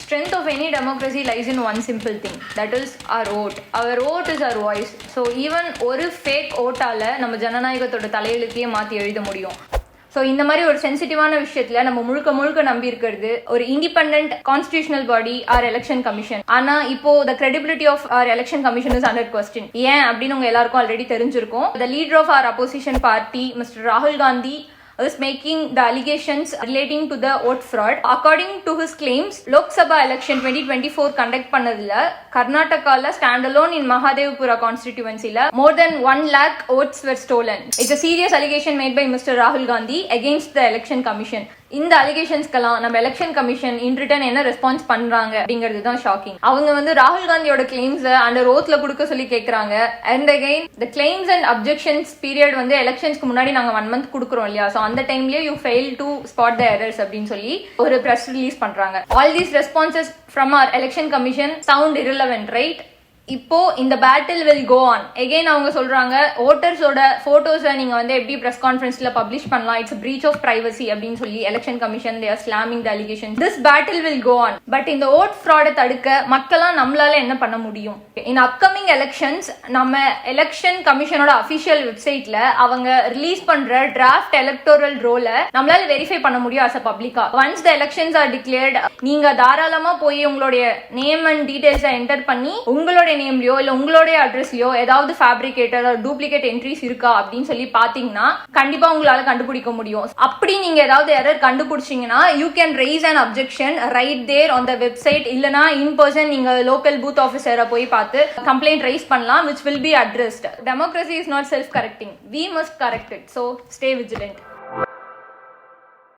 strength of any democracy lies in one simple thing, that is our vote. Our vote is our voice. So even ஒரு fake ஓட்டால நம்ம ஜனநாயகத்தோட தலையெழுத்தையே மாற்றி எழுத முடியும். So இந்த மாதிரி ஒரு சென்சிட்டிவான விஷயத்துல நம்ம முழுக்க நம்பி இருக்கிறது ஒரு independent constitutional body our election commission. ஆனா இப்போ the credibility of our election commission is under question. ஏன் அப்படின்னு உங்க எல்லாருக்கும் ஆல்ரெடி தெரிஞ்சிருக்கும். The leader of our opposition party mister ராகுல் Gandhi is making the allegations relating to the vote fraud. According to his claims, Lok Sabha election 2024 conduct பண்ணதுல கர்நாடகால standalone in Mahadevapura constituency ல more than 1 lakh votes were stolen. It's a serious allegation made by Mr. Rahul Gandhi against the election commission. இந்த அலிகேஷன்ஸ்க்கெல்லாம் நம்ம election commission in return என்ன response பண்றாங்க அப்படிங்கிறது தான் shocking. அவங்க வந்து ராகுல் காந்தியோட கிளைம்ஸ் அண்டர் ஓத்ல கொடுக்க சொல்லி கேட்கறாங்க. And again the claims and objections period வந்து எலெக்ஷன்ஸ்க்கு முன்னாடி நாங்க 1 month கொடுக்குறோம் இல்லையா, ஸோ அந்த டைம்லயே you fail to spot the errors அப்படின்னு சொல்லி ஒரு பிரஸ் ரிலீஸ் பண்றாங்க. All these responses from our election commission sound irrelevant, right? இப்போ இந்த battle will go on. Again அவங்க சொல்றாங்க ஓட்டர்ஸோட போட்டோஸை நீங்க வந்து எப்படி பிரஸ் கான்ஃபரன்ஸ்ல பப்ளிஷ் பண்ணலாம், இட்ஸ் பிரீச் ஆஃப் பிரைவசி அப்படின்னு சொல்லி election commission they are slamming the allegation. This battle will go on. But இந்த ஓட் ஃப்ராடை தடுக்க மக்களாம் நம்மளால என்ன பண்ண முடியும்? இன் அப்கமிங் எலெக்ஷன்ஸ் நம்ம எலெக்ஷன் கமிஷனோட அபிஷியல் வெப்சைட்ல அவங்க ரிலீஸ் பண்ற டிராஃப்ட் எலக்டோரல் ரோல நம்மளால வெரிஃபை பண்ண முடியும் அஸ் அ பப்ளிக்கா. Once the elections are declared, நீங்க தாராளமா போய் உங்களுடைய நேம் அண்ட் டீடைல்ஸை என்டர் பண்ணி உங்களுடைய நேம்லயோ இல்ல உங்களுடைய அட்ரஸ்லயோ ஏதாவது ஃபேப்ரிகேட்டட் டூப்ளிகேட் என்ட்ரிஸ் இருக்கா அப்படின்னு சொல்லி பாத்தீங்கன்னா கண்டிப்பா உங்களால கண்டுபிடிக்க முடியும். அப்படி நீங்க ஏதாவது எரர் கண்டுபிடிச்சீங்கன்னா you can raise an objection right there on the website. இல்லனா இன் பர்சன் நீங்க லோக்கல் பூத் ஆஃபீஸரை போய் பார்த்து கம்ப்ளைண்ட் ரைஸ் பண்ணலாம், which will be addressed. Democracy is not self correcting. We must correct it. So stay vigilant.